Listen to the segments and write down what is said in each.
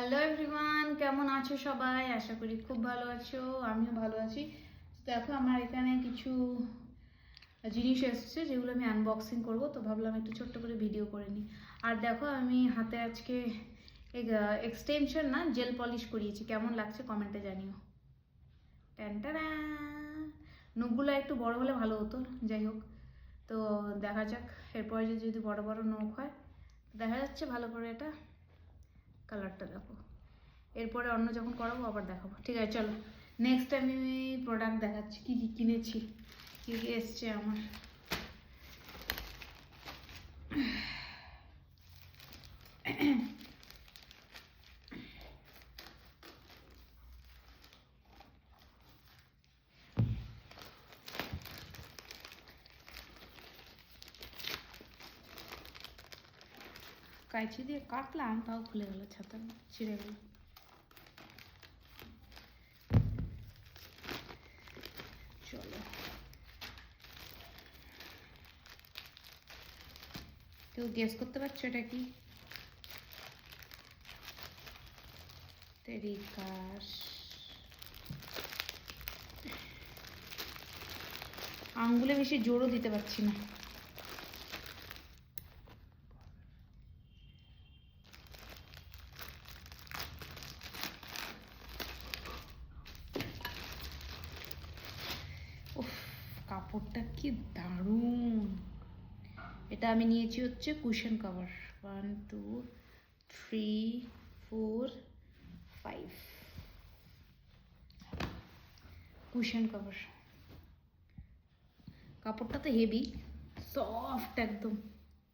Hello everyone, কেমন আছো সবাই? আশা করি খুব ভালো আছো, আমিও ভালো আছি। দেখো আমার এখানে কিছু জিনিস এসেছে যেগুলো আমি আনবক্সিং করব, তো ভাবলাম একটু ছোট্ট করে ভিডিও করে নিই। আর দেখো আমি হাতে আজকে এক্সটেনশন না জেল পলিশ করিয়েছি, কেমন লাগছে কমেন্টে জানিও। ট্যান্টারা, নখগুলো একটু বড় হলে ভালো হতো, যাই হোক। তো দেখা যাক এরপরে যদি বড় বড় নখ হয়। দেখা যাচ্ছে ভালো করে, এটা কালারটা দেখো। এরপরে অন্য যখন করাবো আবার দেখাবো, ঠিক আছে? চলো নেক্সট আমি প্রোডাক্ট দেখাচ্ছি কী কী কিনেছি, কী কী এসছে আমার। কাঁচি দিয়ে কাটলাম, তাও খুলে গেল, ছাতা ছিঁড়ে গেল। চলো, কেউ গেস করতে পারছো এটা কি? তেরিকাস, আঙ্গুলে বেশি জোরও দিতে পারছি না। উফ, কাপড়টা কি দারুণ! এটা আমি নিয়েছি হচ্ছে কুশন কভার। 1 2 3 4 5 cushion cover. কাপড়টা তো হেভি সফট, একদম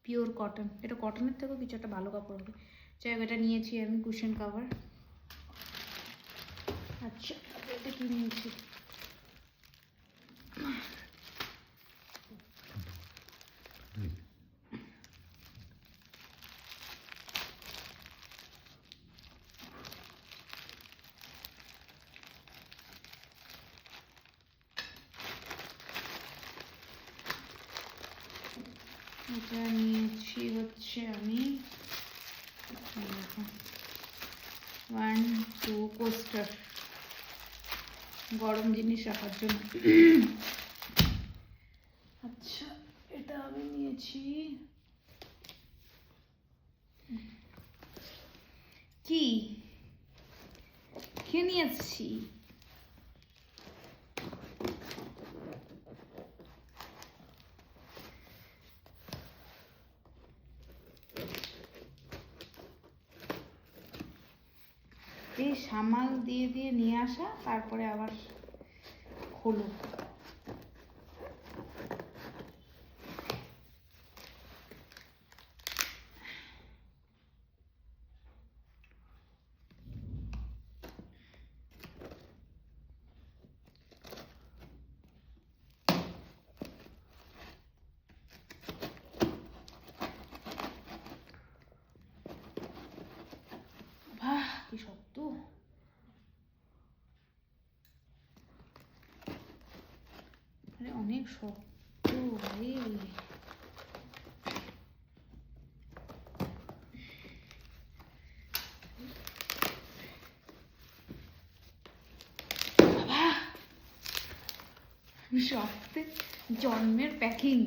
পিওর কটন। এটা কটনের থেকেও কিছু একটা ভালো কাপড় হবে। যাই হোক, এটা নিয়েছি আমি কুশন কভার। আচ্ছা, এটা কি নিয়েছি? এটা নিয়েছি হচ্ছে আমি 1 2 কোস্টার, গরম জিনিস রাখার জন্য। আচ্ছা, এটা আমি নিয়েছি কি খেয়ে নিয়ে আসছি। এই সামাল দিয়ে দিয়ে নিয়ে আসা, তারপরে আবার খোলো। বাহ, কি শক্ত! আরে অনেক শক্ত ভাই। শক্তে জন্মের প্যাকিং।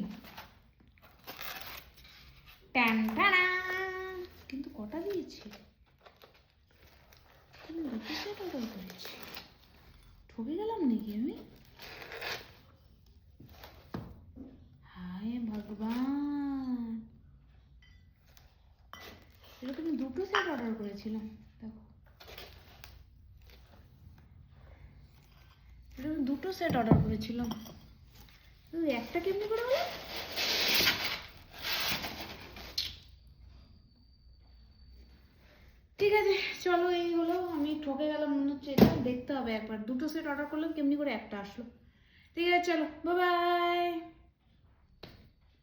ট্যান্টানা, কিন্তু কটা দিয়েছে? দুটো সেট অর্ডার করেছি, ঠকে গেলাম নাকি আমি? হায় ভগবান, এটা তুমি দুটো সেট অর্ডার করেছিলাম। দেখো, এটা আমি দুটো সেট অর্ডার করেছিলাম, একটা কেমনি করে হলো? ঠিক আছে, চলো এই হলো, আমি ঠকে গেলাম মনে হচ্ছে। এটা দেখতে হবে একবার, দুটো সেট অর্ডার করলাম কেমনি করে একটা আসলো। ঠিক আছে, চলো, বাই বাই।